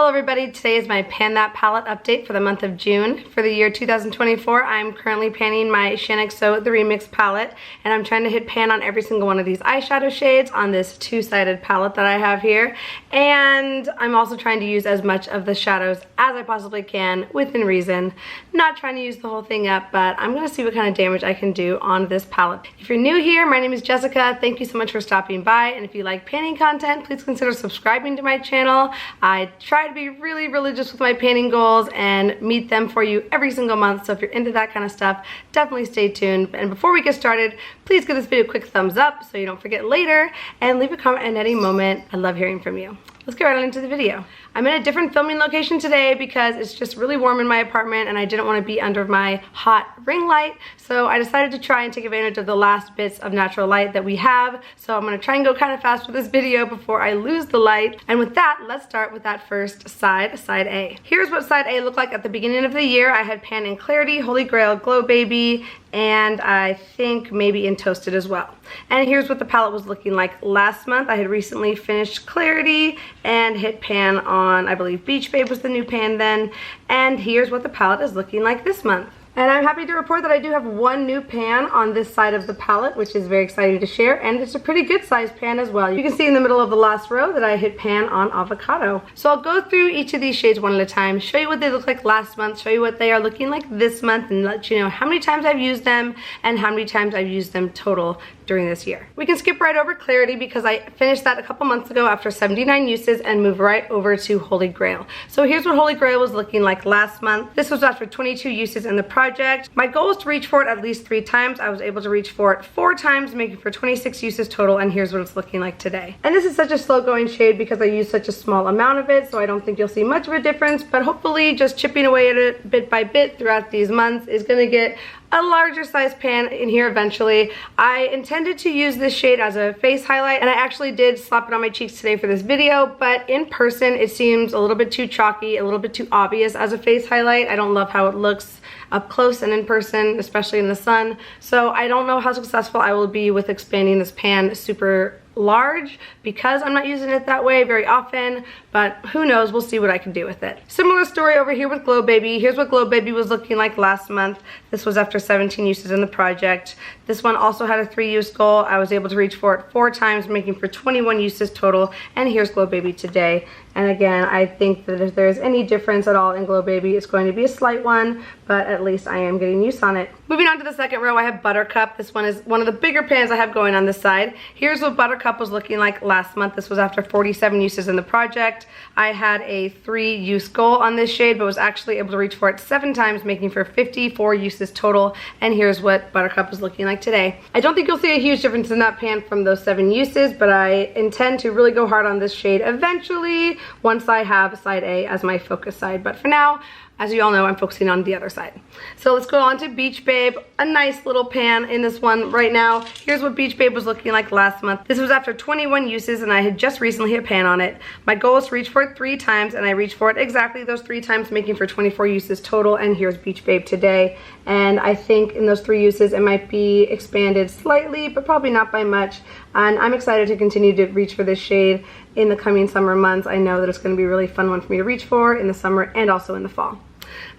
Hello everybody, today is my Pan That palette update for the month of June. For the year 2024, I'm currently panning my Shaaaanxo The Remix palette, and I'm trying to hit pan on every single one of these eyeshadow shades on this two-sided palette that I have here. And I'm also trying to use as much of the shadows as I possibly can within reason. Not trying to use the whole thing up, but I'm gonna see what kind of damage I can do on this palette. If you're new here, my name is Jessica. Thank you so much for stopping by, and if you like panning content, please consider subscribing to my channel. I try to be really religious with my panning goals and meet them for you every single month, so if you're into that kind of stuff, definitely stay tuned. And before we get started, please give this video a quick thumbs up so you don't forget later, and leave a comment at any moment. I love hearing from you. Let's get right on into the video. I'm in a different filming location today because it's just really warm in my apartment and I didn't want to be under my hot ring light, so I decided to try and take advantage of the last bits of natural light that we have. So I'm going to try and go kind of fast with this video before I lose the light. And with that, let's start with that first side A. Here's what side A looked like at the beginning of the year. I had pan in Clarity, Holy Grail, Glow Baby, and I think maybe in Toasted as well. And here's what the palette was looking like last month. I had recently finished Clarity and hit pan on, I believe, Beach Babe was the new pan then. And here's what the palette is looking like this month. And I'm happy to report that I do have one new pan on this side of the palette, which is very exciting to share, and it's a pretty good sized pan as well. You can see in the middle of the last row that I hit pan on Avocado. So I'll go through each of these shades one at a time, show you what they look like last month, show you what they are looking like this month, and let you know how many times I've used them and how many times I've used them total during this year. We can skip right over Clarity because I finished that a couple months ago after 79 uses and move right over to Holy Grail. So here's what Holy Grail was looking like last month. This was after 22 uses in the project. My goal was to reach for it at least 3 times. I was able to reach for it 4 times, making for 26 uses total, and here's what it's looking like today. And this is such a slow going shade because I use such a small amount of it, so I don't think you'll see much of a difference, but hopefully just chipping away at it bit by bit throughout these months is gonna get a larger size pan in here eventually. I intended to use this shade as a face highlight, and I actually did slap it on my cheeks today for this video, but in person it seems a little bit too chalky, a little bit too obvious as a face highlight. I don't love how it looks up close and in person, especially in the sun. So I don't know how successful I will be with expanding this pan super large because I'm not using it that way very often, but who knows, we'll see what I can do with it. Similar story over here with Glow Baby. Here's what Glow Baby was looking like last month. This was after 17 uses in the project. This one also had a 3-use goal. I was able to reach for it 4 times, making for 21 uses total, and here's Glow Baby today. And again, I think that if there's any difference at all in Glow Baby, it's going to be a slight one, but at least I am getting use on it. Moving on to the second row, I have Buttercup. This one is one of the bigger pans I have going on this side. Here's what Buttercup was looking like last month. This was after 47 uses in the project. I had a 3-use goal on this shade, but was actually able to reach for it 7 times, making for 54 uses total, and here's what Buttercup is looking like today. I don't think you'll see a huge difference in that pan from those 7 uses, but I intend to really go hard on this shade eventually once I have side A as my focus side, but for now, as you all know, I'm focusing on the other side. So let's go on to Beach Babe. A nice little pan in this one right now. Here's what Beach Babe was looking like last month. This was after 21 uses and I had just recently hit pan on it. My goal was to reach for it 3 times and I reached for it exactly those 3 times, making for 24 uses total, and here's Beach Babe today. And I think in those 3 uses it might be expanded slightly, but probably not by much. And I'm excited to continue to reach for this shade in the coming summer months. I know that it's going to be a really fun one for me to reach for in the summer and also in the fall.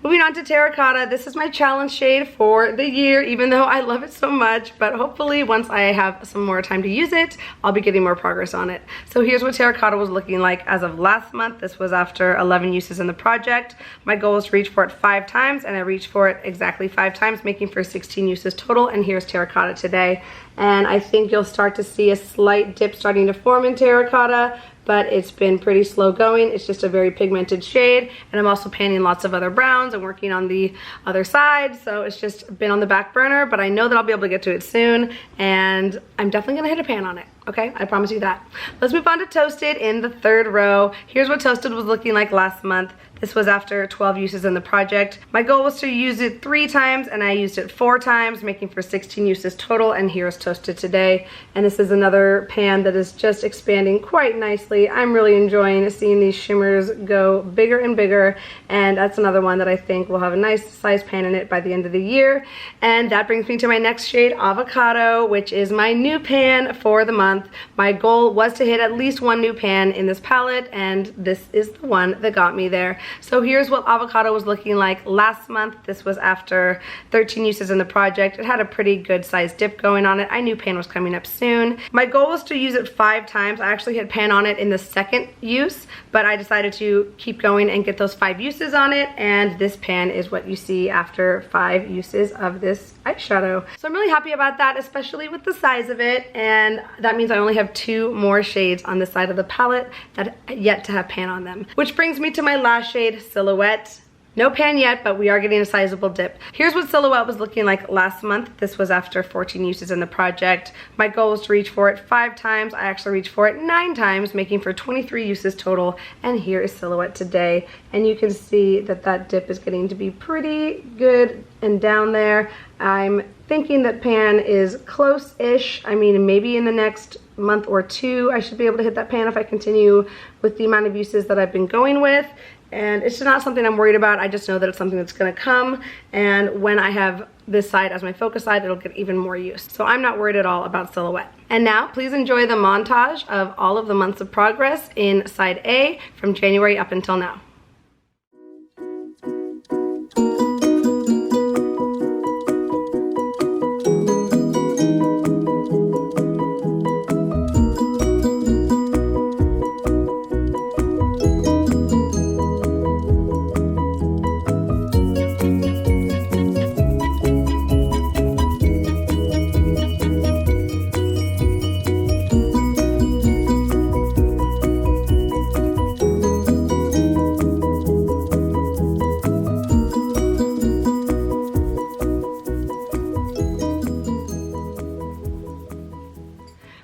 Moving on to Terracotta. This is my challenge shade for the year, even though I love it so much, but hopefully once I have some more time to use it, I'll be getting more progress on it. So here's what Terracotta was looking like as of last month. This was after 11 uses in the project. My goal was to reach for it 5 times, and I reached for it exactly 5 times, making for 16 uses total, and here's Terracotta today. And I think you'll start to see a slight dip starting to form in Terracotta, but it's been pretty slow going. It's just a very pigmented shade, and I'm also panning lots of other browns and working on the other side, so it's just been on the back burner, but I know that I'll be able to get to it soon, and I'm definitely gonna hit a pan on it. Okay, I promise you that. Let's move on to Toasted in the 3rd row. Here's what Toasted was looking like last month. This was after 12 uses in the project. My goal was to use it 3 times and I used it 4 times, making for 16 uses total, and here's Toasted today. And this is another pan that is just expanding quite nicely. I'm really enjoying seeing these shimmers go bigger and bigger, and that's another one that I think will have a nice size pan in it by the end of the year. And that brings me to my next shade, Avocado, which is my new pan for the month. month. My goal was to hit at least one new pan in this palette, and this is the one that got me there. So here's what Avocado was looking like last month. This was after 13 uses in the project. It had a pretty good sized dip going on it. I knew pan was coming up soon. My goal was to use it 5 times. I actually hit pan on it in the second use, but I decided to keep going and get those 5 uses on it, and this pan is what you see after 5 uses of this eyeshadow. So I'm really happy about that, especially with the size of it, and that means I only have 2 more shades on this side of the palette that yet to have pan on them. Which brings me to my last shade, Silhouette. No pan yet, but we are getting a sizable dip. Here's what Silhouette was looking like last month. This was after 14 uses in the project. My goal was to reach for it 5 times. I actually reached for it 9 times, making for 23 uses total. And here is Silhouette today. And you can see that that dip is getting to be pretty good and down there. I'm thinking that pan is close-ish. I mean, maybe in the next month or 2, I should be able to hit that pan if I continue with the amount of uses that I've been going with. And it's just not something I'm worried about. I just know that it's something that's gonna come, and when I have this side as my focus side, it'll get even more use. So I'm not worried at all about Silhouette. And now please enjoy the montage of all of the months of progress in side A from January up until now.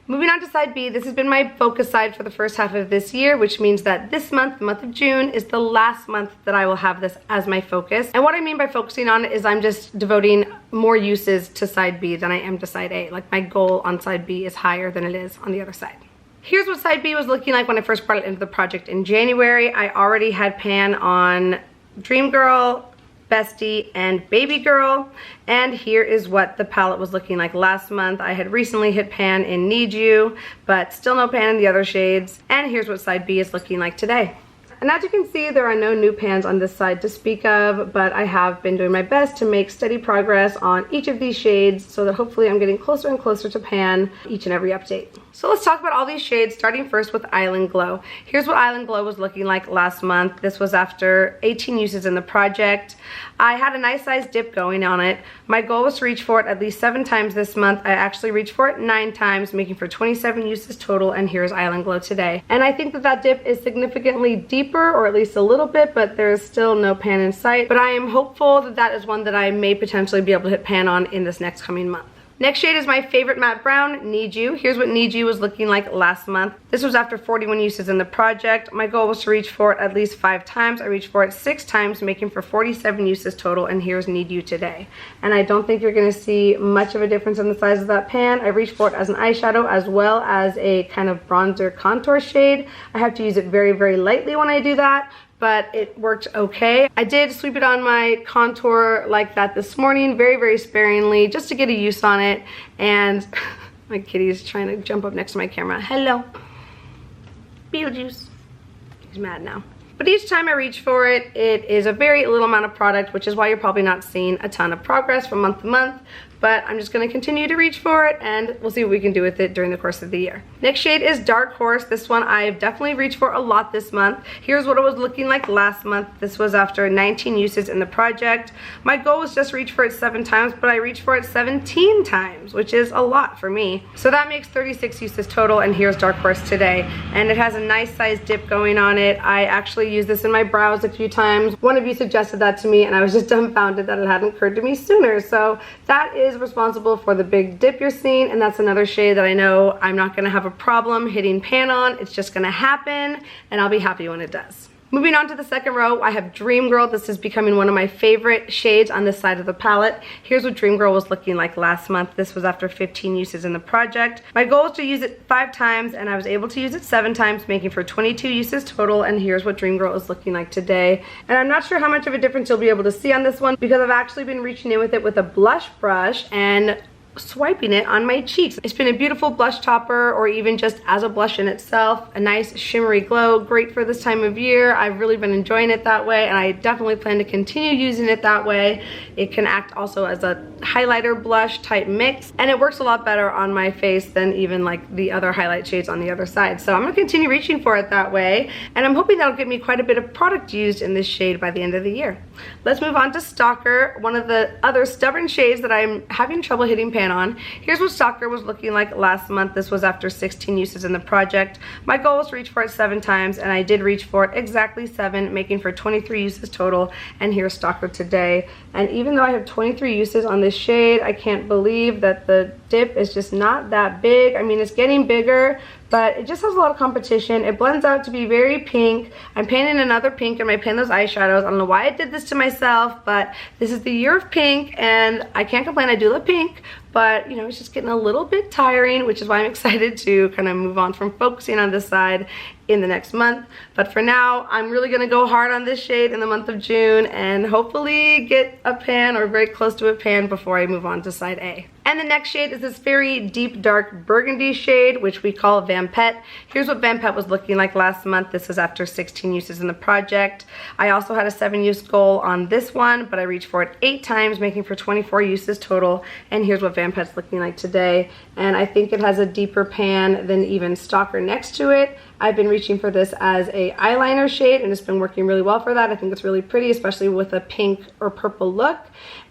Moving on to side B, this has been my focus side for the first half of this year, which means that this month, the month of June, is the last month that I will have this as my focus. And what I mean by focusing on it is I'm just devoting more uses to side B than I am to side A. Like, my goal on side B is higher than it is on the other side. Here's what side B was looking like when I first brought it into the project in January. I already had pan on Dream Girl, Bestie, and Baby Girl, and here is what the palette was looking like last month. I had recently hit pan in Need You, but still no pan in the other shades, and here's what side B is looking like today. And as you can see, there are no new pans on this side to speak of, but I have been doing my best to make steady progress on each of these shades so that hopefully I'm getting closer and closer to pan each and every update. So let's talk about all these shades, starting first with Island Glow. Here's what Island Glow was looking like last month. This was after 18 uses in the project. I had a nice size dip going on it. My goal was to reach for it at least 7 times this month. I actually reached for it 9 times, making for 27 uses total, and here's Island Glow today. And I think that that dip is significantly deeper, or at least a little bit, but there is still no pan in sight. But I am hopeful that that is one that I may potentially be able to hit pan on in this next coming month. Next shade is my favorite matte brown, Need You. Here's what Need You was looking like last month. This was after 41 uses in the project. My goal was to reach for it at least 5 times. I reached for it 6 times, making for 47 uses total, and here's Need You today. And I don't think you're gonna see much of a difference in the size of that pan. I reached for it as an eyeshadow as well as a kind of bronzer contour shade. I have to use it very, very lightly when I do that, but it worked okay. I did sweep it on my contour like that this morning, very, very sparingly, just to get a use on it. And my kitty is trying to jump up next to my camera. Hello, Beetlejuice. He's mad now. But each time I reach for it, it is a very little amount of product, which is why you're probably not seeing a ton of progress from month to month. But I'm just gonna continue to reach for it, and we'll see what we can do with it during the course of the year. Next shade is Dark Horse. This one I've definitely reached for a lot this month. Here's what it was looking like last month. This was after 19 uses in the project. My goal was just reach for it 7 times, but I reached for it 17 times, which is a lot for me. So that makes 36 uses total, and here's Dark Horse today. And it has a nice size dip going on it. I actually used this in my brows a few times. One of you suggested that to me, and I was just dumbfounded that it hadn't occurred to me sooner. So that is responsible for the big dip you're seeing, and that's another shade that I know I'm not gonna have a problem hitting pan on. It's just gonna happen, and I'll be happy when it does. Moving on to the second row, I have Dream Girl. This is becoming one of my favorite shades on this side of the palette. Here's what Dream Girl was looking like last month. This was after 15 uses in the project. My goal was to use it 5 times, and I was able to use it 7 times, making for 22 uses total, and here's what Dream Girl is looking like today. And I'm not sure how much of a difference you'll be able to see on this one, because I've actually been reaching in with it with a blush brush, and swiping it on my cheeks. It's been a beautiful blush topper, or even just as a blush in itself. A nice shimmery glow, great for this time of year. I've really been enjoying it that way, and I definitely plan to continue using it that way. It can act also as a highlighter blush type mix, and it works a lot better on my face than even like the other highlight shades on the other side. So I'm gonna continue reaching for it that way, and I'm hoping that'll get me quite a bit of product used in this shade by the end of the year. Let's move on to Stalker, one of the other stubborn shades that I'm having trouble hitting pan on. Here's what Stalker was looking like last month. This was after 16 uses in the project. My goal was to reach for it 7 times, and I did reach for it exactly 7, making for 23 uses total. And here's Stalker today. And even though I have 23 uses on this shade, I can't believe that the dip is just not that big. I mean, it's getting bigger, but it just has a lot of competition. It blends out to be very pink. I'm painting another pink in my Pan Those eyeshadows. I don't know why I did this to myself, but this is the year of pink, and I can't complain. I do love pink, but you know, it's just getting a little bit tiring, which is why I'm excited to kind of move on from focusing on this side in the next month. But for now, I'm really gonna go hard on this shade in the month of June and hopefully get a pan or very close to a pan before I move on to side A. And the next shade is this very deep dark burgundy shade, which we call Vampette. Here's what Vampette was looking like last month. This was after 16 uses in the project. I also had a 7 use goal on this one, but I reached for it 8 times, making for 24 uses total. And here's what Vampette's looking like today. And I think it has a deeper pan than even Stalker next to it. I've been reaching for this as a eyeliner shade, and it's been working really well for that. I think it's really pretty, especially with a pink or purple look.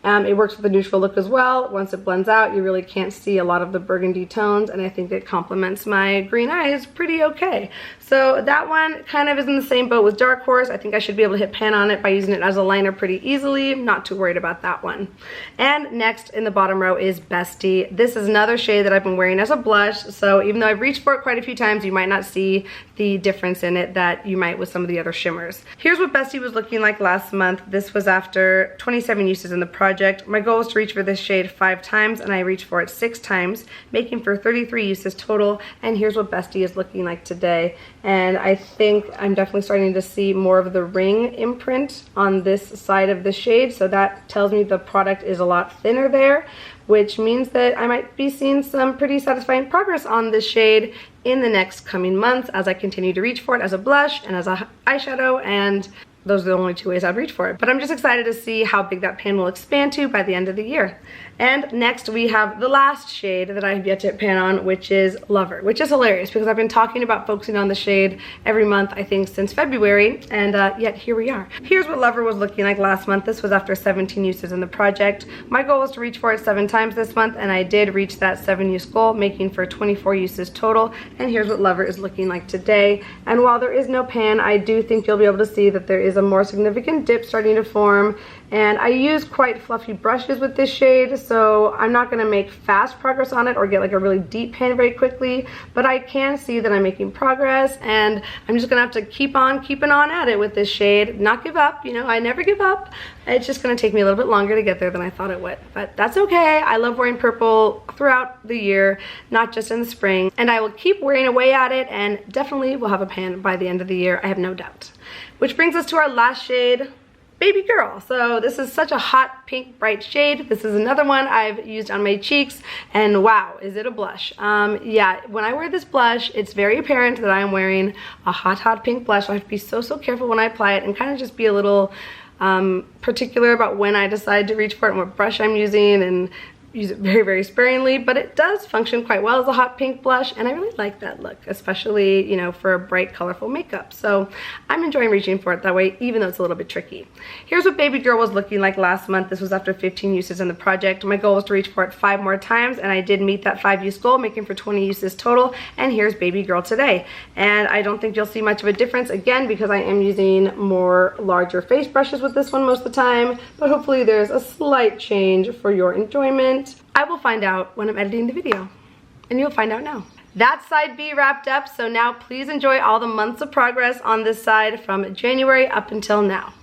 It works with a neutral look as well. Once it blends out, you really can't see a lot of the burgundy tones, and I think it complements my green eyes pretty okay. So that one kind of is in the same boat with Dark Horse. I think I should be able to hit pan on it by using it as a liner pretty easily. I'm not too worried about that one. And next in the bottom row is Bestie. This is another shade that I've been wearing as a blush, so even though I've reached for it quite a few times, you might not see the difference in it that you might with some of the other shimmers. Here's what Bestie was looking like last month. This was after 27 uses in the project. My goal was to reach for this shade 5 times, and I reached for it 6 times, making for 33 uses total. And here's what Bestie is looking like today. And I think I'm definitely starting to see more of the ring imprint on this side of the shade, so that tells me the product is a lot thinner there, which means that I might be seeing some pretty satisfying progress on this shade in the next coming months as I continue to reach for it as a blush and as a eyeshadow, and those are the only 2 ways I'd reach for it. But I'm just excited to see how big that pan will expand to by the end of the year. And next we have the last shade that I have yet to hit pan on, which is Lover, which is hilarious because I've been talking about focusing on the shade every month, I think, since February, and yet here we are. Here's what Lover was looking like last month. This was after 17 uses in the project. My goal was to reach for it 7 times this month, and I did reach that 7 use goal, making for 24 uses total. And here's what Lover is looking like today. And while there is no pan, I do think you'll be able to see that there is a more significant dip starting to form. And I use quite fluffy brushes with this shade, so I'm not going to make fast progress on it or get like a really deep pan very quickly, but I can see that I'm making progress, and I'm just going to have to keep on keeping on at it with this shade, not give up. You know, I never give up. It's just going to take me a little bit longer to get there than I thought it would, but that's okay. I love wearing purple throughout the year, not just in the spring, and I will keep wearing away at it, and definitely will have a pan by the end of the year, I have no doubt. Which brings us to our last shade, Baby Girl. So this is such a hot pink bright shade. This is another one I've used on my cheeks, and wow, is it a blush. Yeah, when I wear this blush, it's very apparent that I'm wearing a hot pink blush. So I have to be so careful when I apply it, and kind of just be a little particular about when I decide to reach for it and what brush I'm using, and use it very sparingly, but it does function quite well as a hot pink blush, and I really like that look, especially, you know, for a bright colorful makeup. So I'm enjoying reaching for it that way, even though it's a little bit tricky. Here's what Baby Girl was looking like last month. This was after 15 uses in the project. My goal was to reach for it 5 more times, and I did meet that 5 use goal, making for 20 uses total. And here's Baby Girl today. And I don't think you'll see much of a difference, again, because I am using more larger face brushes with this one most of the time, but hopefully there's a slight change for your enjoyment. I will find out when I'm editing the video, and you'll find out now. That's side B wrapped up, so now please enjoy all the months of progress on this side from January up until now.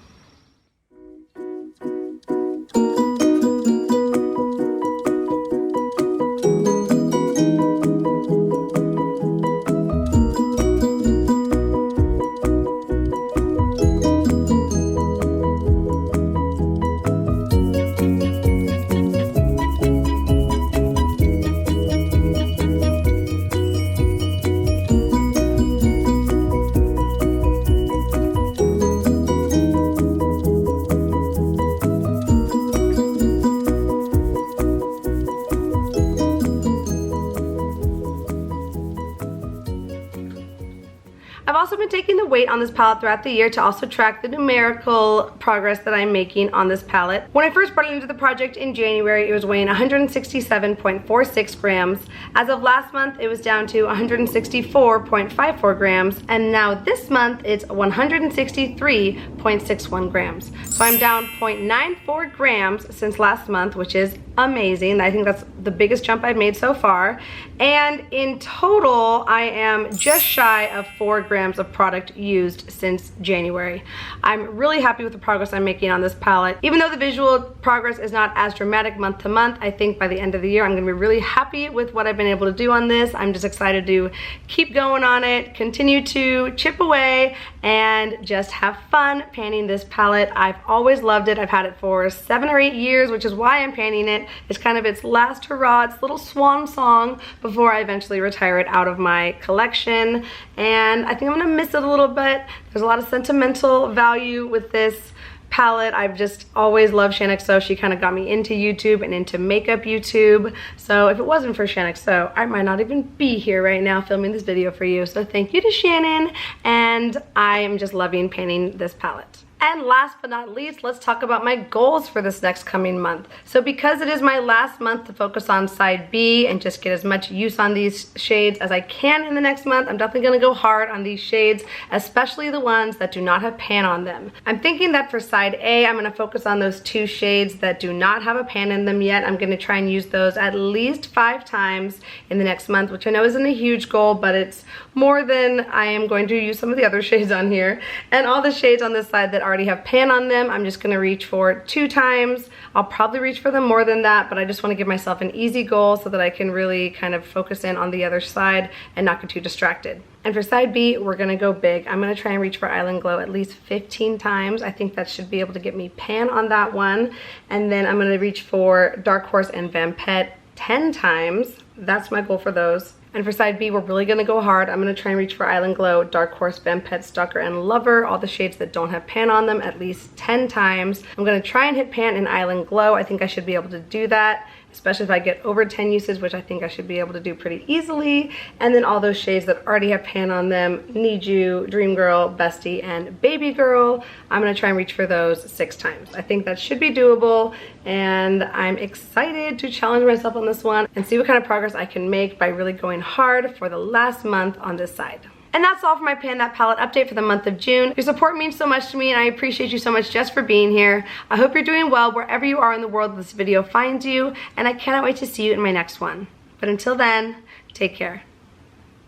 taking the weight on this palette throughout the year to also track the numerical progress that I'm making on this palette. When I first brought it into the project in January, it was weighing 167.46 grams. As of last month, it was down to 164.54 grams, and now this month it's 163.61 grams. So I'm down 0.94 grams since last month, which is amazing. I think that's the biggest jump I've made so far. And in total, I am just shy of 4 grams of product used since January. I'm really happy with the progress I'm making on this palette. Even though the visual progress is not as dramatic month to month, I think by the end of the year I'm gonna be really happy with what I've been able to do on this. I'm just excited to keep going on it, continue to chip away, and just have fun panning this palette. I've always loved it. I've had it for 7 or 8 years, which is why I'm panning it. It's kind of its last hurrah, its little swan song before I eventually retire it out of my collection. And I think I'm gonna miss it a little bit. There's a lot of sentimental value with this palette. I've just always loved Shaaaanxo. She kind of got me into YouTube and into makeup YouTube. So if it wasn't for Shaaaanxo, I might not even be here right now filming this video for you. So thank you to Shannon, and I am just loving painting this palette. And last but not least, let's talk about my goals for this next coming month. So because it is my last month to focus on side B and just get as much use on these shades as I can in the next month, I'm definitely gonna go hard on these shades, especially the ones that do not have pan on them. I'm thinking that for side A, I'm gonna focus on those 2 shades that do not have a pan in them yet. I'm gonna try and use those at least 5 times in the next month, which I know isn't a huge goal, but it's more than I am going to use some of the other shades on here. And all the shades on this side that already have pan on them, I'm just gonna reach for 2 times. I'll probably reach for them more than that, but I just wanna give myself an easy goal so that I can really kind of focus in on the other side and not get too distracted. And for side B, we're gonna go big. I'm gonna try and reach for Island Glow at least 15 times. I think that should be able to get me pan on that one. And then I'm gonna reach for Dark Horse and Vampette 10 times. That's my goal for those. And for side B, we're really gonna go hard. I'm gonna try and reach for Island Glow, Dark Horse, Vampette, Stalker, and Lover, all the shades that don't have pan on them, at least 10 times. I'm gonna try and hit pan in Island Glow. I think I should be able to do that, especially if I get over 10 uses, which I think I should be able to do pretty easily. And then all those shades that already have pan on them, Need You, Dream Girl, Bestie, and Baby Girl, I'm gonna try and reach for those 6 times. I think that should be doable, and I'm excited to challenge myself on this one and see what kind of progress I can make by really going hard for the last month on this side. And that's all for my Pan That Palette update for the month of June. Your support means so much to me, and I appreciate you so much just for being here. I hope you're doing well wherever you are in the world this video finds you, and I cannot wait to see you in my next one. But until then, take care.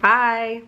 Bye.